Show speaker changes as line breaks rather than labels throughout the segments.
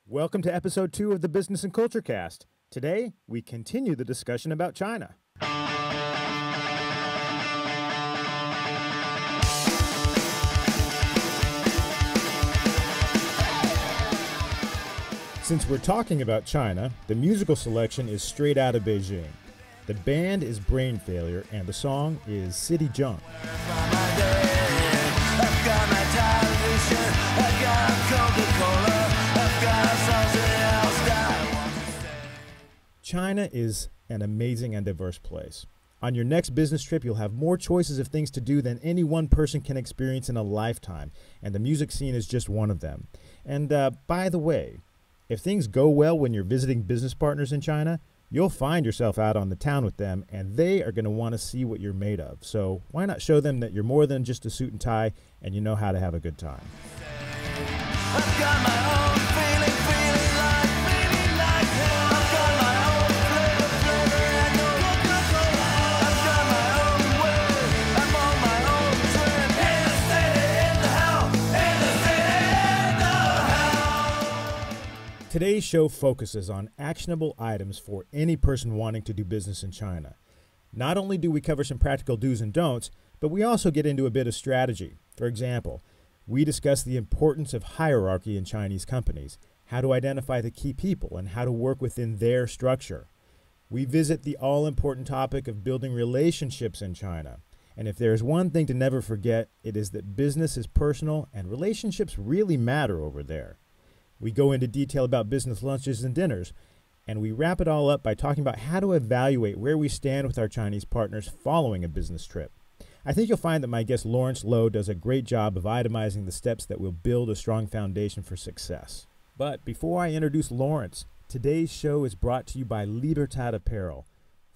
Welcome to episode 2 of the Business and Culture Cast. Today, we continue the discussion about China. Since we're talking about China, the musical selection is straight out of Beijing. The band is Brain Failure, and the song is City Junk. China is an amazing and diverse place. On your next business trip, you'll have more choices of things to do than any one person can experience in a lifetime, and the music scene is just one of them. And by the way, if things go well when you're visiting business partners in China, you'll find yourself out on the town with them, and they are going to want to see what you're made of. So why not show them that you're more than just a suit and tie, and you know how to have a good time. I've got my own feeling like, I've got my own flavor, and no Coca-Cola. I've got my own way, I'm on my own trip. In the city, in the house, in the city, in the house. Today's show focuses on actionable items for any person wanting to do business in China. Not only do we cover some practical do's and don'ts, but we also get into a bit of strategy. For example, we discuss the importance of hierarchy in Chinese companies, how to identify the key people, and how to work within their structure. We visit the all-important topic of building relationships in China. And if there is one thing to never forget, it is that business is personal and relationships really matter over there. We go into detail about business lunches and dinners, and we wrap it all up by talking about how to evaluate where we stand with our Chinese partners following a business trip. I think you'll find that my guest Lawrence Lowe does a great job of itemizing the steps that will build a strong foundation for success. But before I introduce Lawrence, today's show is brought to you by Libertad Apparel.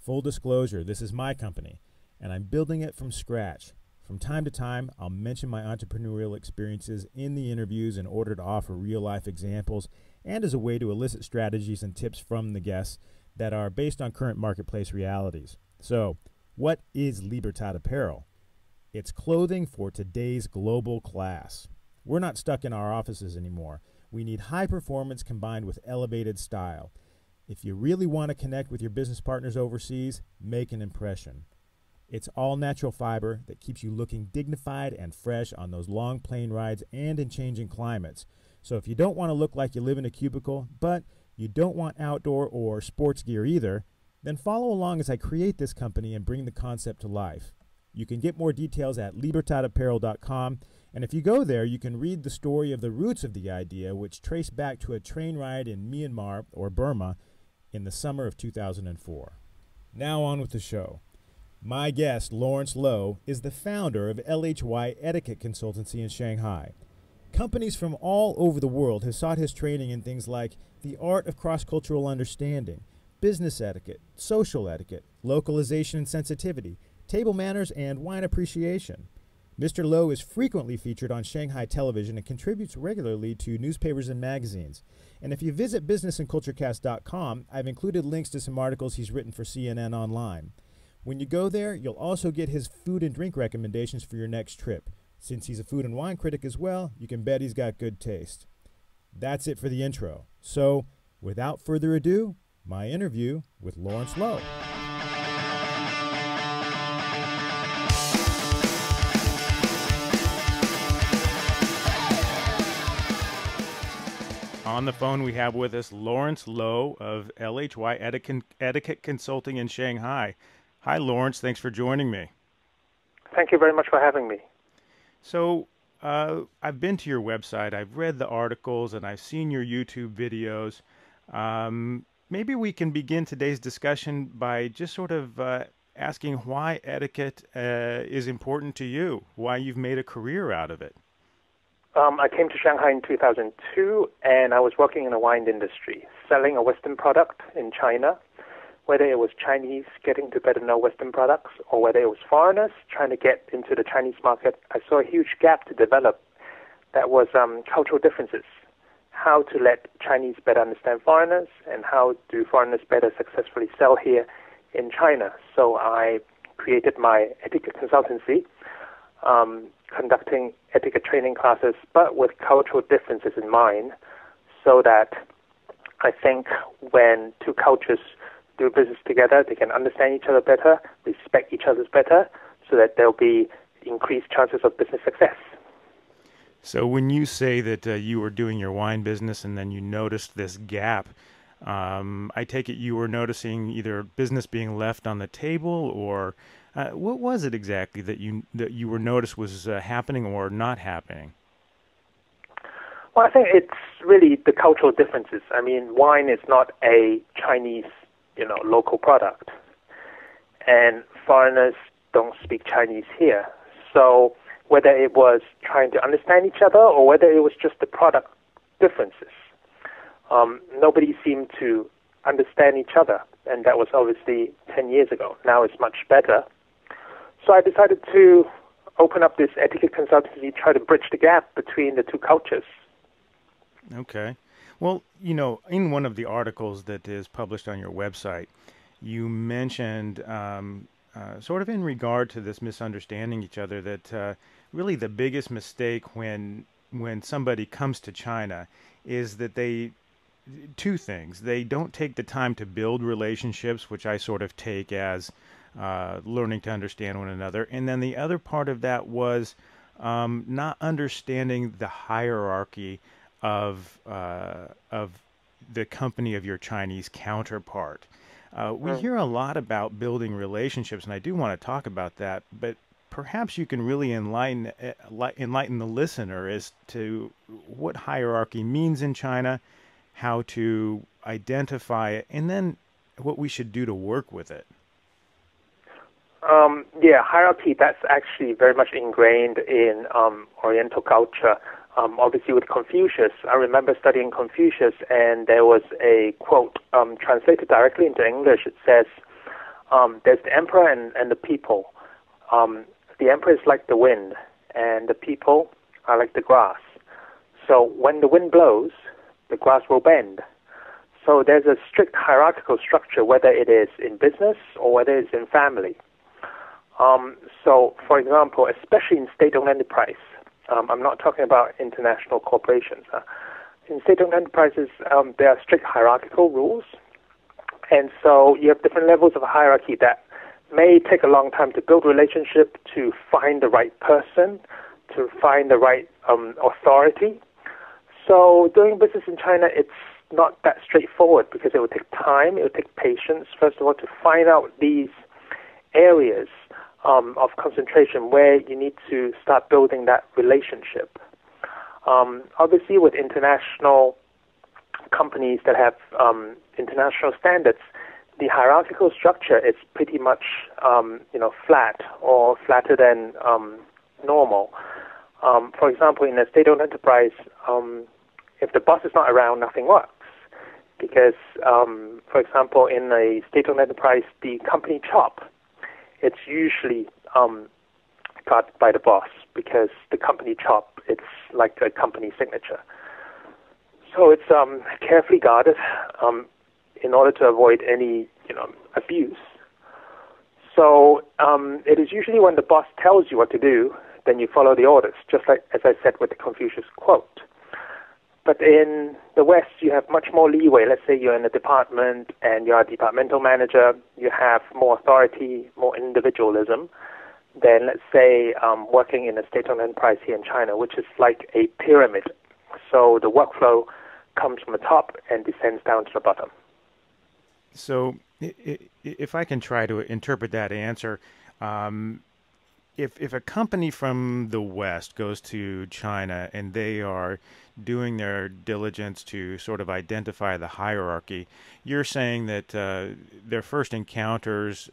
Full disclosure, this is my company, and I'm building it from scratch. From time to time, I'll mention my entrepreneurial experiences in the interviews in order to offer real-life examples and as a way to elicit strategies and tips from the guests that are based on current marketplace realities. So, what is Libertad Apparel? It's clothing for today's global class. We're not stuck in our offices anymore. We need high performance combined with elevated style. If you really want to connect with your business partners overseas, make an impression. It's all natural fiber that keeps you looking dignified and fresh on those long plane rides and in changing climates. So if you don't want to look like you live in a cubicle, but you don't want outdoor or sports gear either, then follow along as I create this company and bring the concept to life. You can get more details at libertadapparel.com, and if you go there, you can read the story of the roots of the idea, which trace back to a train ride in Myanmar, or Burma, in the summer of 2004. Now on with the show. My guest, Lawrence Lowe, is the founder of LHY Etiquette Consultancy in Shanghai. Companies from all over the world have sought his training in things like the art of cross-cultural understanding, business etiquette, social etiquette, localization and sensitivity, table manners, and wine appreciation. Mr. Lowe is frequently featured on Shanghai television and contributes regularly to newspapers and magazines. And if you visit businessandculturecast.com, I've included links to some articles he's written for CNN Online. When you go there, you'll also get his food and drink recommendations for your next trip. Since he's a food and wine critic as well, you can bet he's got good taste. That's it for the intro. So, without further ado, my interview with Lawrence Lowe. On the phone, we have with us Lawrence Lowe of LHY Etiquette Consulting in Shanghai. Hi, Lawrence. Thanks for joining me.
Thank you very much for having me.
So, I've been to your website, I've read the articles, and I've seen your YouTube videos. Maybe we can begin today's discussion by just sort of asking why etiquette is important to you, why you've made a career out of it.
I came to Shanghai in 2002, and I was working in the wine industry, selling a Western product in China. Whether it was Chinese getting to better know Western products, or whether it was foreigners trying to get into the Chinese market, I saw a huge gap to develop. That was cultural differences. How to let Chinese better understand foreigners, and how do foreigners better successfully sell here in China. So I created my etiquette consultancy, conducting etiquette training classes, but with cultural differences in mind, so that I think when two cultures do business together, they can understand each other better, respect each other better, so that there'll be increased chances of business success.
So when you say that you were doing your wine business and then you noticed this gap, I take it you were noticing either business being left on the table, or what was it exactly that you were noticed was happening or not happening?
Well, I think it's really the cultural differences. I mean, wine is not a Chinese, local product, and foreigners don't speak Chinese here. So whether it was trying to understand each other or whether it was just the product differences, nobody seemed to understand each other, and that was obviously 10 years ago. Now it's much better. So I decided to open up this etiquette consultancy, try to bridge the gap between the two cultures.
Okay. Well, in one of the articles that is published on your website, you mentioned, sort of in regard to this misunderstanding each other, that really the biggest mistake when somebody comes to China is that two things. They don't take the time to build relationships, which I sort of take as learning to understand one another. And then the other part of that was not understanding the hierarchy of the company of your Chinese counterpart. We hear a lot about building relationships, and I do want to talk about that, but perhaps you can really enlighten the listener as to what hierarchy means in China, how to identify it, and then what we should do to work with it.
Hierarchy, that's actually very much ingrained in Oriental culture. Obviously with Confucius, I remember studying Confucius, and there was a quote translated directly into English. It says, there's the emperor and the people. The emperor is like the wind, and the people are like the grass. So when the wind blows, the grass will bend. So there's a strict hierarchical structure, whether it is in business or whether it's in family. So, for example, especially in state-owned enterprise, I'm not talking about international corporations. In state-owned enterprises, there are strict hierarchical rules, and so you have different levels of hierarchy that may take a long time to build relationship, to find the right person, to find the right authority. So doing business in China, it's not that straightforward because it will take time, it will take patience, first of all, to find out these areas of concentration where you need to start building that relationship. Obviously, with international companies that have international standards, the hierarchical structure is pretty much flat or flatter than normal. For example, in a state-owned enterprise, if the boss is not around, nothing works. Because, for example, in a state-owned enterprise, the company chop, it's usually got by the boss, because the company chop, it's like a company signature. So it's carefully guarded in order to avoid any abuse. So it is usually when the boss tells you what to do, then you follow the orders, just like as I said with the Confucius quote. But in the West, you have much more leeway. Let's say you're in a department and you're a departmental manager. You have more authority, more individualism than, let's say, working in a state-owned enterprise here in China, which is like a pyramid. So the workflow comes from the top and descends down to the bottom.
So if I can try to interpret that answer, if a company from the West goes to China and they are doing their diligence to sort of identify the hierarchy, you're saying that their first encounters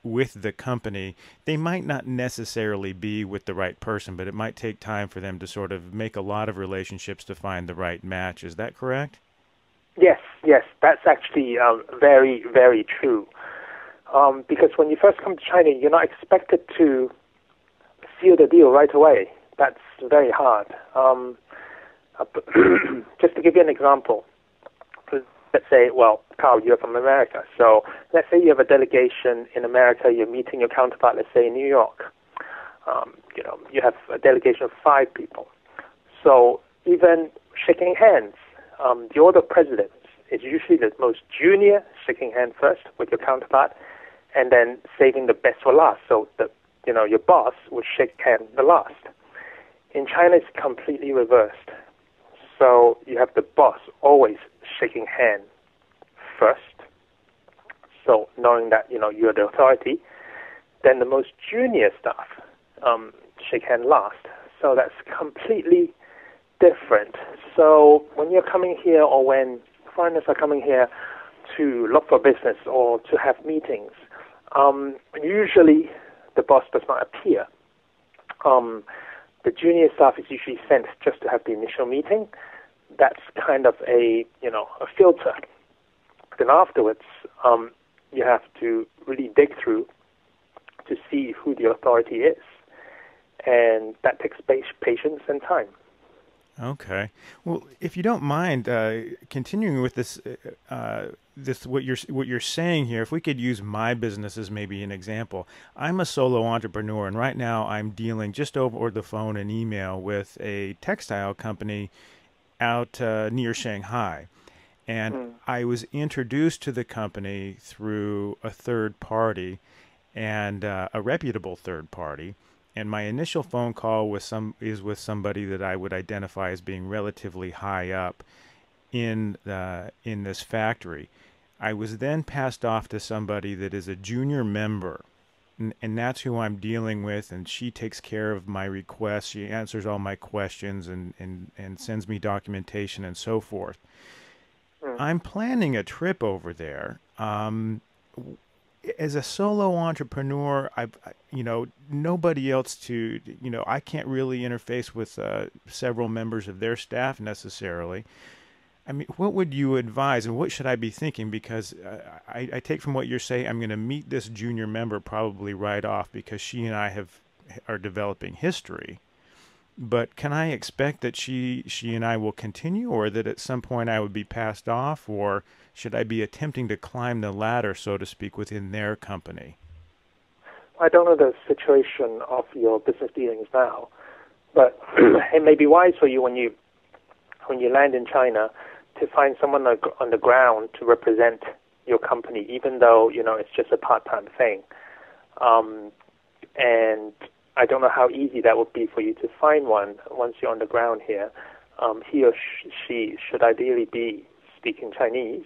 with the company, they might not necessarily be with the right person, but it might take time for them to sort of make a lot of relationships to find the right match. Is that correct?
Yes, that's actually very, very true. Because when you first come to China, you're not expected to seal the deal right away. That's very hard. Just to give you an example, let's say, well, Carl, you're from America. So let's say you have a delegation in America. You're meeting your counterpart, let's say in New York. You have a delegation of 5 people. So even shaking hands, the order of precedence it's usually the most junior shaking hand first with your counterpart, and then saving the best for last. So your boss would shake hand the last. In China, it's completely reversed. So you have the boss always shaking hand first. So knowing that you're the authority, then the most junior staff shake hand last. So that's completely different. So when you're coming here, or when foreigners are coming here to look for business or to have meetings, usually the boss does not appear. The junior staff is usually sent just to have the initial meeting. That's kind of a filter. Then afterwards, you have to really dig through to see who the authority is, and that takes patience and time.
Okay. Well, if you don't mind continuing with this, what you're saying here, if we could use my business as maybe an example. I'm a solo entrepreneur, and right now I'm dealing just over the phone and email with a textile company out near Shanghai. And I was introduced to the company through a third party, and a reputable third party. And my initial phone call is with somebody that I would identify as being relatively high up in this factory. I was then passed off to somebody that is a junior member, and that's who I'm dealing with. And she takes care of my requests. She answers all my questions and sends me documentation and so forth. I'm planning a trip over there. As a solo entrepreneur, nobody else I can't really interface with several members of their staff necessarily. I mean, what would you advise, and what should I be thinking? Because I take from what you're saying, I'm going to meet this junior member probably right off because she and I are developing history. But can I expect that she and I will continue, or that at some point I would be passed off, or should I be attempting to climb the ladder, so to speak, within their company?
I don't know the situation of your business dealings now, but it may be wise for you when you land in China to find someone on the ground to represent your company, even though it's just a part-time thing. And I don't know how easy that would be for you to find one once you're on the ground here. He or she should ideally be speaking Chinese.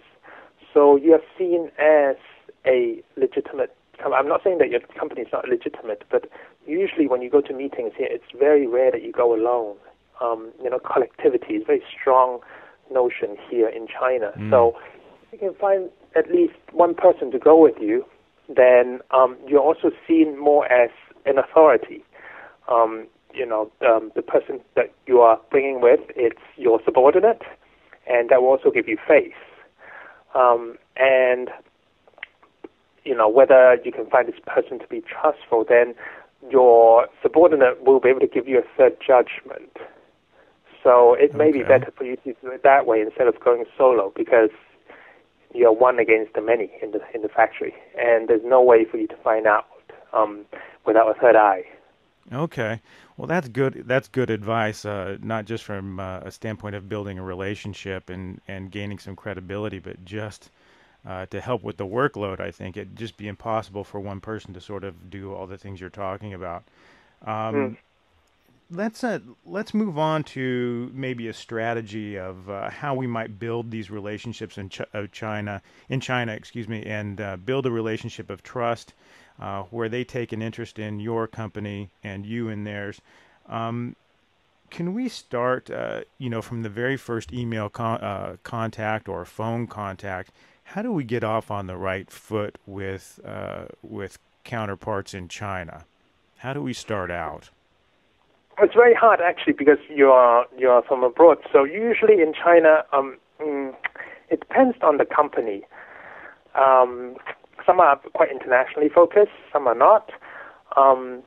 So you are seen as a legitimate. I'm not saying that your company is not legitimate, but usually when you go to meetings here, it's very rare that you go alone. Collectivity is a very strong notion here in China. So if you can find at least one person to go with you, then you're also seen more as an authority. The person that you are bringing with, it's your subordinate, and that will also give you face. And whether you can find this person to be trustful, then your subordinate will be able to give you a third judgment. So it may be better for you to do it that way instead of going solo, because you're one against the many in the factory, and there's no way for you to find out without a third eye.
Okay. Well, that's good. That's good advice, not just from a standpoint of building a relationship and gaining some credibility, but just to help with the workload. I think it'd just be impossible for one person to sort of do all the things you're talking about. Let's move on to maybe a strategy of how we might build these relationships in China, and build a relationship of trust where they take an interest in your company and you in theirs. Can we start, from the very first email contact or phone contact? How do we get off on the right foot with counterparts in China? How do we start out?
It's very hard actually, because you're from abroad. So usually in China, it depends on the company. Some are quite internationally focused, some are not. And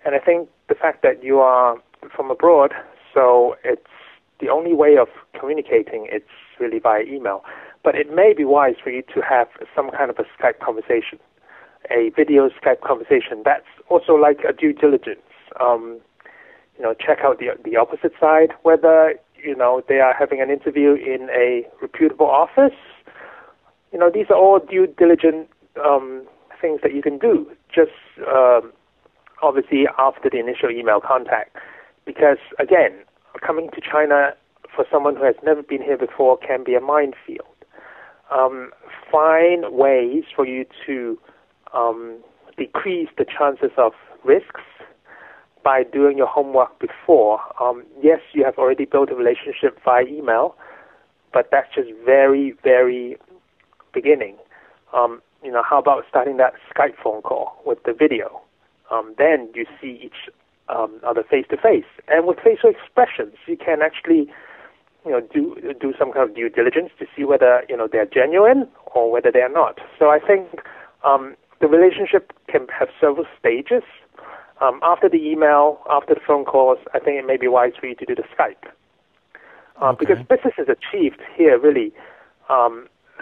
I think the fact that you are from abroad, so it's the only way of communicating, it's really via email. But it may be wise for you to have some kind of a Skype conversation, a video Skype conversation. That's also like a due diligence. Check out the opposite side, whether they are having an interview in a reputable office. These are all due diligence things that you can do, just obviously after the initial email contact. Because, again, coming to China for someone who has never been here before can be a minefield. Find ways for you to decrease the chances of risks by doing your homework before. Yes, you have already built a relationship via email, but that's just very, very beginning. How about starting that Skype phone call with the video? Then you see each other face to face, and with facial expressions, you can actually, do some kind of due diligence to see whether they're genuine or whether they are not. So I think the relationship can have several stages. After the email, after the phone calls, I think it may be wise for you to do the Skype. Because business is achieved here really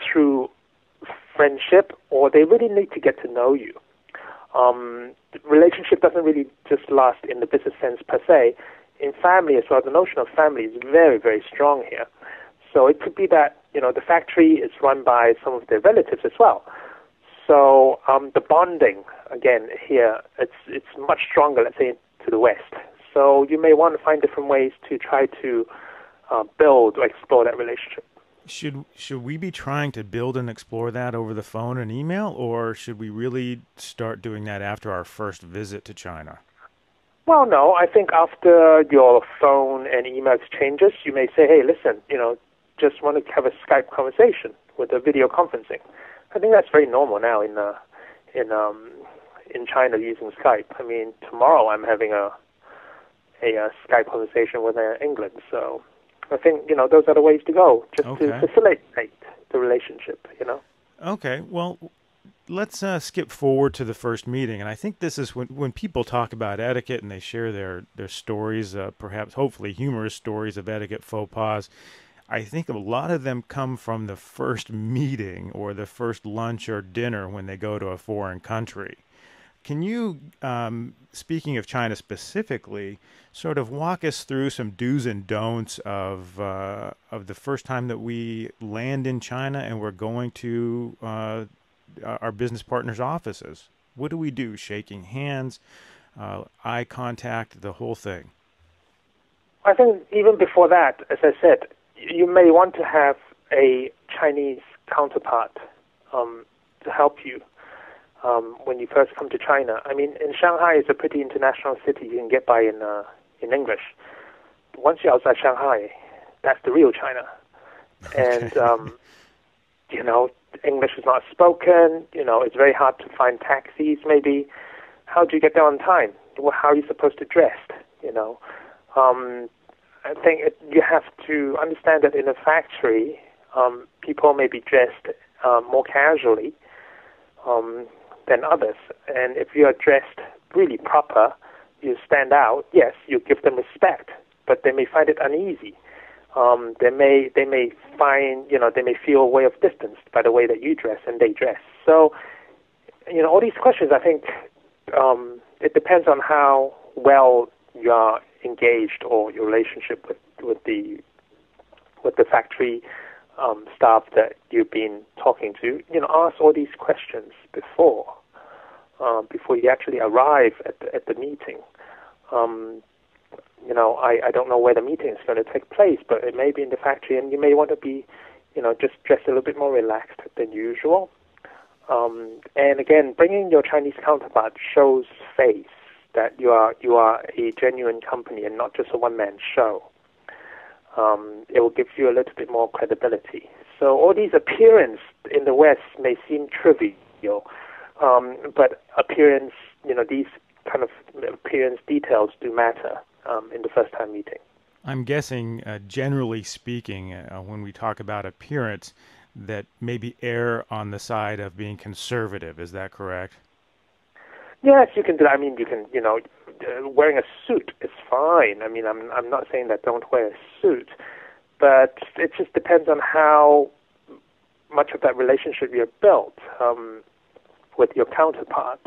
through friendship, or they really need to get to know you. Relationship doesn't really just last in the business sense per se. In family as well, the notion of family is very, very strong here. So it could be that, the factory is run by some of their relatives as well. So the bonding, again, here, it's much stronger, let's say, to the West. So you may want to find different ways to try to build or explore that relationship.
Should we be trying to build and explore that over the phone and email, or should we really start doing that after our first visit to China?
Well, no. I think after your phone and email exchanges, you may say, hey, listen, just want to have a Skype conversation with a video conferencing. I think that's very normal now in China using Skype. I mean, tomorrow I'm having a Skype conversation with England, so I think, those are the ways to go, just to facilitate the relationship,
Okay, well, let's skip forward to the first meeting. And I think this is when people talk about etiquette and they share their stories, perhaps hopefully humorous stories of etiquette faux pas, I think a lot of them come from the first meeting or the first lunch or dinner when they go to a foreign country. Can you, speaking of China specifically, sort of walk us through some do's and don'ts of the first time that we land in China and we're going to our business partners' offices? What do we do? Shaking hands, eye contact, the whole thing.
I think even before that, as I said, you may want to have a Chinese counterpart to help you when you first come to China. I mean, in Shanghai, it's a pretty international city. You can get by in English. Once you're outside Shanghai, that's the real China. And, English is not spoken. It's very hard to find taxis, maybe. How do you get there on time? How are you supposed to dress? I think you have to understand that in a factory, people may be dressed more casually than others. And if you are dressed really proper, you stand out. Yes, you give them respect, but they may find it uneasy. They may find, they may feel a way of distance by the way that you dress and they dress. So, all these questions, I think, it depends on how well you are engaged or your relationship with the factory staff that you've been talking to. Ask all these questions before you actually arrive at the meeting. I don't know where the meeting is going to take place, but it may be in the factory, and you may want to be, just dressed a little bit more relaxed than usual. And again, bringing your Chinese counterpart shows face that you are a genuine company and not just a one-man show. It will give you a little bit more credibility. So all these appearance in the West may seem trivial, but appearance, these kind of appearance details do matter in the first-time meeting.
I'm guessing, generally speaking, when we talk about appearance, that maybe err on the side of being conservative. Is that correct?
Yes, you can do that. I mean, you can, wearing a suit is fine. I mean, I'm not saying that don't wear a suit, but it just depends on how much of that relationship you're built with your counterpart.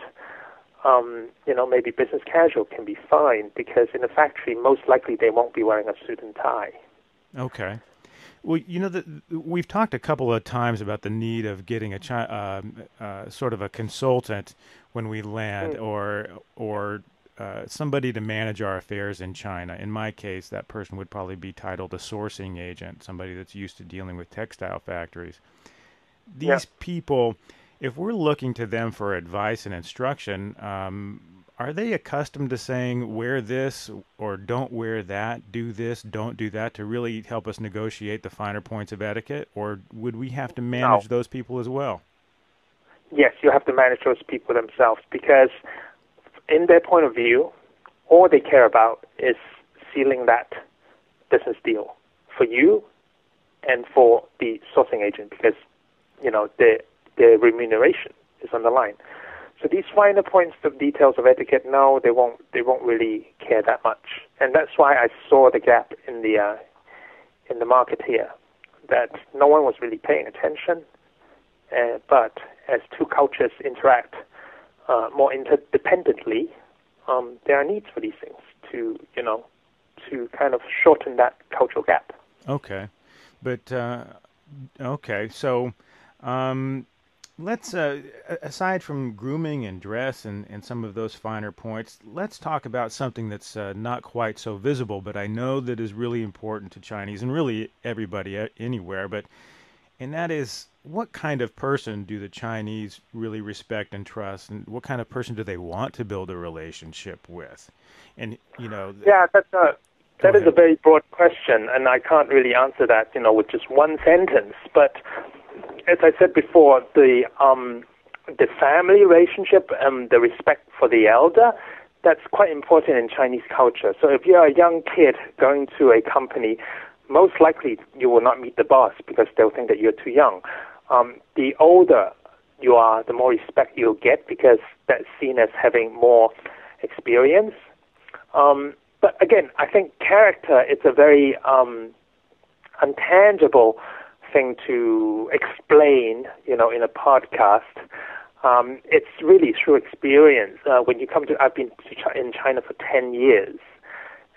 Maybe business casual can be fine because in a factory, most likely they won't be wearing a suit and tie.
Okay. Well, we've talked a couple of times about the need of getting sort of a consultant when we land,
Mm.
or somebody to manage our affairs in China. In my case, that person would probably be titled a sourcing agent, somebody that's used to dealing with textile factories.
Yeah.
These people, if we're looking to them for advice and instruction, are they accustomed to saying wear this or don't wear that, do this, don't do that, to really help us negotiate the finer points of etiquette? Or would we have to
No.
manage those people as well?
Yes, you have to manage those people themselves because, in their point of view, all they care about is sealing that business deal for you and for the sourcing agent because their remuneration is on the line. So these finer points of details of etiquette, no, they won't really care that much, and that's why I saw the gap in the market here, that no one was really paying attention. But as two cultures interact more interdependently, there are needs for these things to kind of shorten that cultural gap.
Okay. But, okay. So, let's, aside from grooming and dress and some of those finer points, let's talk about something that's not quite so visible, but I know that is really important to Chinese and really everybody anywhere. And that is, what kind of person do the Chinese really respect and trust, and what kind of person do they want to build a relationship with? And
Yeah,
go
that is a
ahead.
very broad question, and I can't really answer that, with just one sentence. But as I said before, the family relationship and the respect for the elder, that's quite important in Chinese culture. So if you're a young kid going to a company, most likely you will not meet the boss because they'll think that you're too young. The older you are, the more respect you'll get because that's seen as having more experience. But again, I think character is a very intangible thing to explain, in a podcast. It's really through experience. When you come to, I've been in China for 10 years,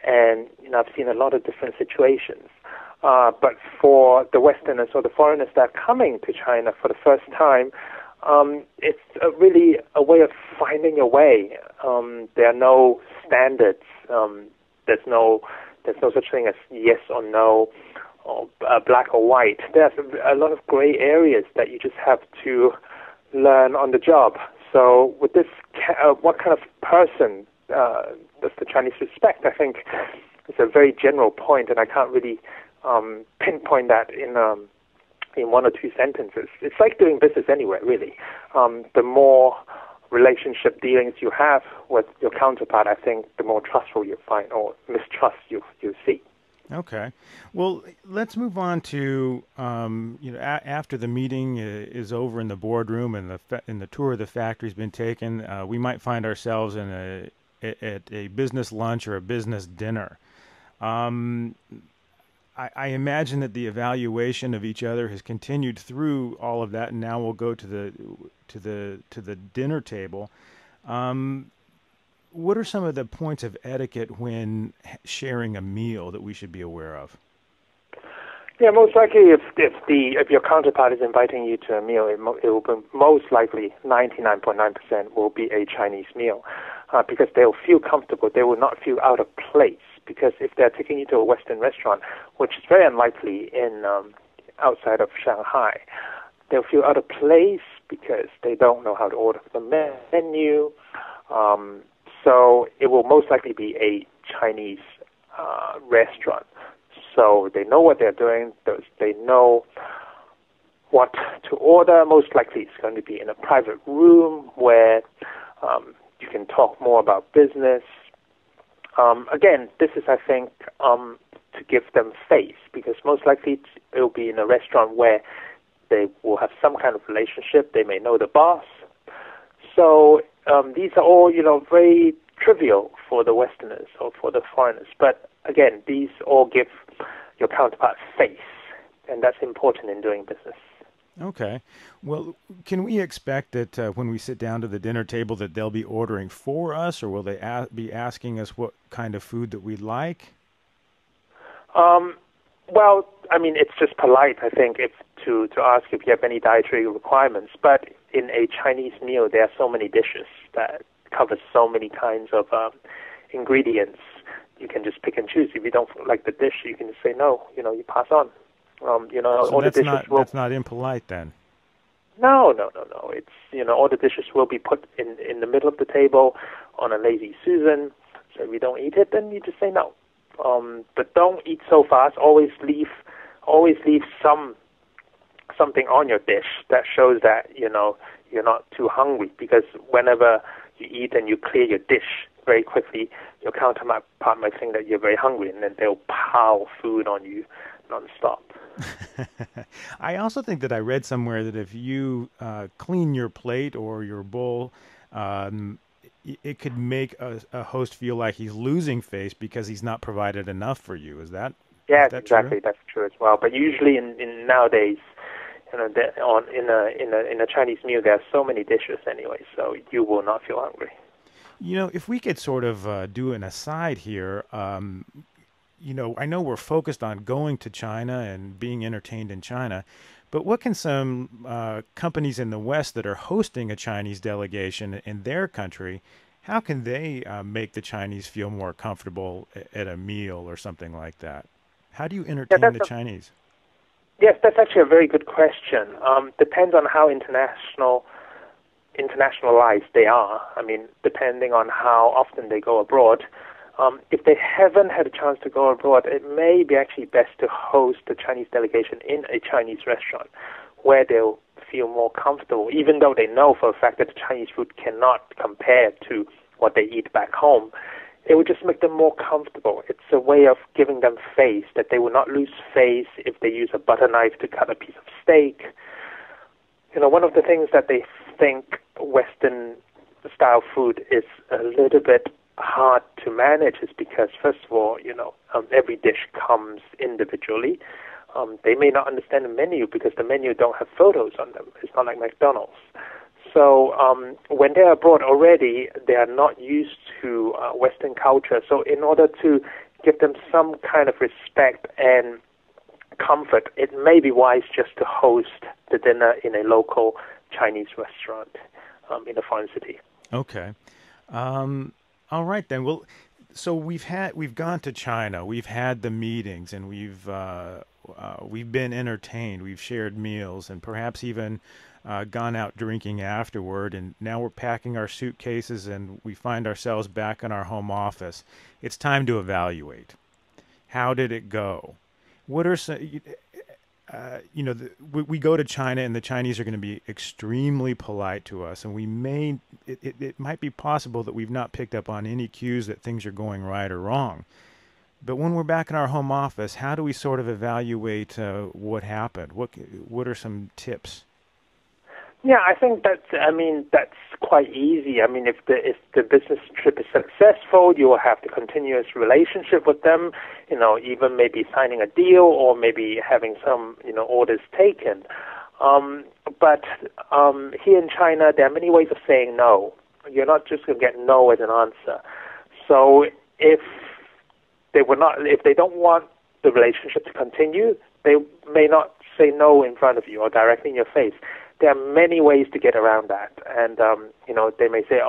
and I've seen a lot of different situations. But for the Westerners or the foreigners that are coming to China for the first time, it's really a way of finding a way. There are no standards. There's no such thing as yes or no, or black or white. There's a lot of gray areas that you just have to learn on the job. So with this, what kind of person does the Chinese respect? I think it's a very general point, and I can't really pinpoint that in one or two sentences. It's like doing business anywhere, really. The more relationship dealings you have with your counterpart, I think the more trustful you find, or mistrust you see.
Okay. Well, let's move on to after the meeting is over in the boardroom and the tour of the factory's been taken, we might find ourselves at a business lunch or a business dinner. I imagine that the evaluation of each other has continued through all of that, and now we'll go to the dinner table. What are some of the points of etiquette when sharing a meal that we should be aware of?
Yeah, most likely if your counterpart is inviting you to a meal, it will be most likely 99.9% will be a Chinese meal, because they'll feel comfortable. They will not feel out of place. Because if they're taking you to a Western restaurant, which is very unlikely in outside of Shanghai, they'll feel out of place because they don't know how to order the menu. So it will most likely be a Chinese restaurant. So they know what they're doing. They know what to order. Most likely it's going to be in a private room where you can talk more about business. Again, this is, I think, to give them face, because most likely it will be in a restaurant where they will have some kind of relationship. They may know the boss. So these are all, very trivial for the Westerners or for the foreigners. But again, these all give your counterpart face, and that's important in doing business.
Okay. Well, can we expect that when we sit down to the dinner table that they'll be ordering for us, or will they be asking us what kind of food that we like?
Well, I mean, it's just polite, I think, if to ask if you have any dietary requirements. But in a Chinese meal, there are so many dishes that cover so many kinds of ingredients. You can just pick and choose. If you don't like the dish, you can just say no. You pass on.
So
All the dishes
that's not impolite then.
No, no, no, no. It's all the dishes will be put in the middle of the table on a lazy Susan. So if you don't eat it, then you just say no. But don't eat so fast. Always leave something on your dish that shows that you're not too hungry. Because whenever you eat and you clear your dish very quickly, your counterpart might think that you're very hungry, and then they'll pile food on you nonstop.
I also think that I read somewhere that if you clean your plate or your bowl, it could make a host feel like he's losing face because he's not provided enough for you.
Yes,
is that
exactly.
true?
That's true as well. But usually in nowadays, in a Chinese meal, there are so many dishes anyway, so you will not feel hungry.
If we could sort of do an aside here, I know we're focused on going to China and being entertained in China, but what can some companies in the West that are hosting a Chinese delegation in their country, how can they make the Chinese feel more comfortable at a meal or something like that? How do you entertain the Chinese?
Yes, that's actually a very good question. Depends on how internationalized they are. I mean, depending on how often they go abroad. If they haven't had a chance to go abroad, it may be actually best to host the Chinese delegation in a Chinese restaurant where they'll feel more comfortable, even though they know for a fact that the Chinese food cannot compare to what they eat back home. It would just make them more comfortable. It's a way of giving them face, that they will not lose face if they use a butter knife to cut a piece of steak. One of the things that they think Western-style food is a little bit hard to manage is because, first of all, every dish comes individually. They may not understand the menu because the menu don't have photos on them. It's not like McDonald's. So when they're abroad already, they are not used to Western culture. So in order to give them some kind of respect and comfort, it may be wise just to host the dinner in a local Chinese restaurant in a foreign city.
Okay. All right then. Well, so we've gone to China. We've had the meetings, and we've been entertained. We've shared meals, and perhaps even gone out drinking afterward. And now we're packing our suitcases, and we find ourselves back in our home office. It's time to evaluate. How did it go? What are some? We go to China, and the Chinese are going to be extremely polite to us, and it might be possible that we've not picked up on any cues that things are going right or wrong. But when we're back in our home office, how do we sort of evaluate what happened? What are some tips?
Yeah, I think that's quite easy. I mean, if the business trip is successful, you will have the continuous relationship with them, even maybe signing a deal or maybe having some, orders taken. But here in China, there are many ways of saying no. You're not just going to get no as an answer. So if they don't want the relationship to continue, they may not say no in front of you or directly in your face. There are many ways to get around that. And, they may say,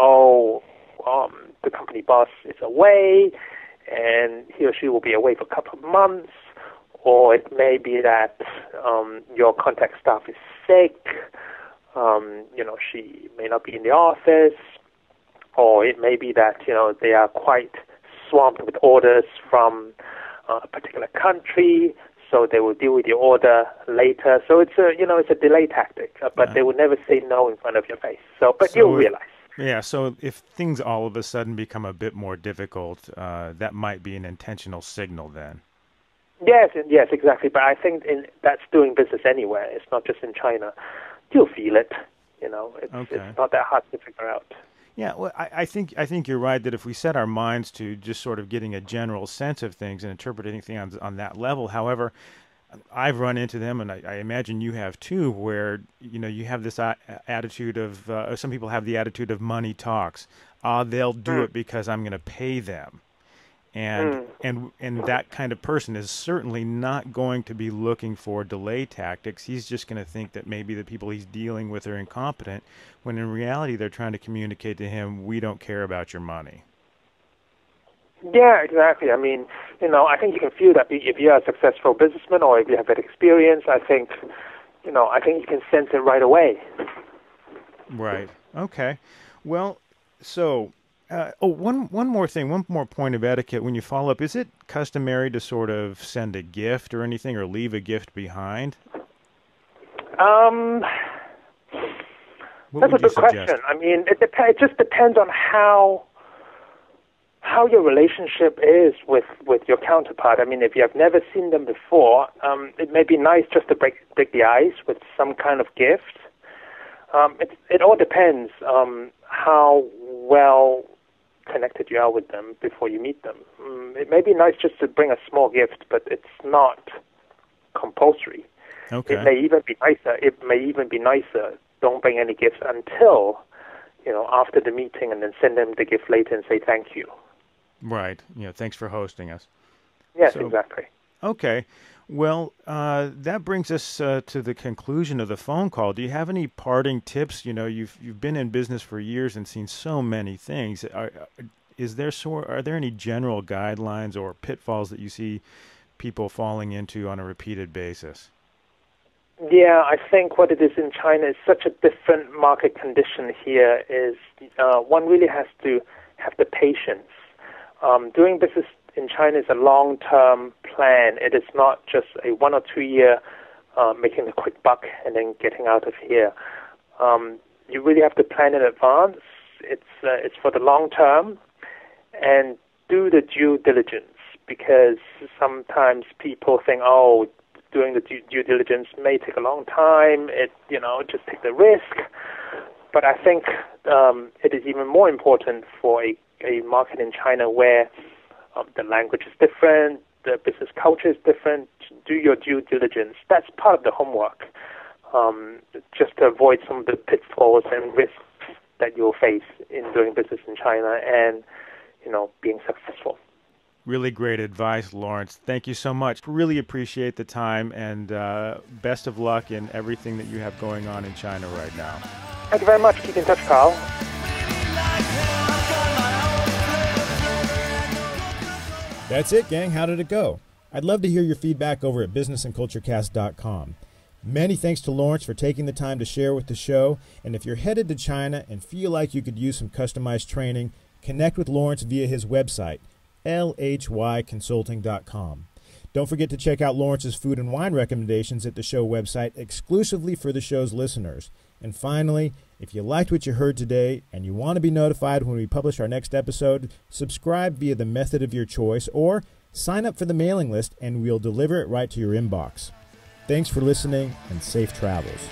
the company boss is away, and he or she will be away for a couple of months. Or it may be that your contact staff is sick. She may not be in the office. Or it may be that, they are quite swamped with orders from a particular country. So they will deal with your order later. So it's a delay tactic, but they will never say no in front of your face. But you'll realize.
Yeah. So if things all of a sudden become a bit more difficult, that might be an intentional signal then.
Yes, exactly. But I think that's doing business anywhere. It's not just in China. You'll feel it. It's not that hard to figure out.
Yeah, well, I think you're right that if we set our minds to just sort of getting a general sense of things and interpreting things on that level. However, I've run into them, and I imagine you have too, where you have this attitude of some people have the attitude of money talks. They'll do it because I'm going to pay them, And that kind of person is certainly not going to be looking for delay tactics. He's just going to think that maybe the people he's dealing with are incompetent, when in reality they're trying to communicate to him, we don't care about your money.
Yeah, exactly. I mean, I think you can feel that if you're a successful businessman or if you have that experience, I think you can sense it right away.
Right. Okay. Well, so, one more thing, one more point of etiquette when you follow up. Is it customary to sort of send a gift or anything, or leave a gift behind?
That's a good question. I mean, it just depends on how your relationship is with your counterpart. I mean, if you have never seen them before, it may be nice just to break the ice with some kind of gift. It all depends how well connected you are with them before you meet them. It may be nice just to bring a small gift, but it's not compulsory.
Okay.
It may even be nicer. Don't bring any gifts until after the meeting, and then send them the gift later and say thank you.
Right. Thanks for hosting us.
Yes, exactly.
Okay. Well, that brings us to the conclusion of the phone call. Do you have any parting tips? You've been in business for years and seen so many things. Are there any general guidelines or pitfalls that you see people falling into on a repeated basis?
Yeah, I think what it is in China is such a different market condition here. Is one really has to have the patience. Doing business in China is a long-term plan. It is not just a 1 or 2 year making a quick buck and then getting out of here. You really have to plan in advance. It's for the long term, and do the due diligence, because sometimes people think, doing the due diligence may take a long time. Just take the risk. But I think it is even more important for a market in China where the language is different, the business culture is different. Do your due diligence. That's part of the homework, just to avoid some of the pitfalls and risks that you'll face in doing business in China and, being successful.
Really great advice, Lawrence. Thank you so much. Really appreciate the time, and best of luck in everything that you have going on in China right now.
Thank you very much. Keep in touch, Carl.
That's it, gang. How did it go? I'd love to hear your feedback over at businessandculturecast.com. Many thanks to Lawrence for taking the time to share with the show. And if you're headed to China and feel like you could use some customized training, connect with Lawrence via his website, lhyconsulting.com. Don't forget to check out Lawrence's food and wine recommendations at the show website exclusively for the show's listeners. And finally, if you liked what you heard today and you want to be notified when we publish our next episode, subscribe via the method of your choice or sign up for the mailing list and we'll deliver it right to your inbox. Thanks for listening and safe travels.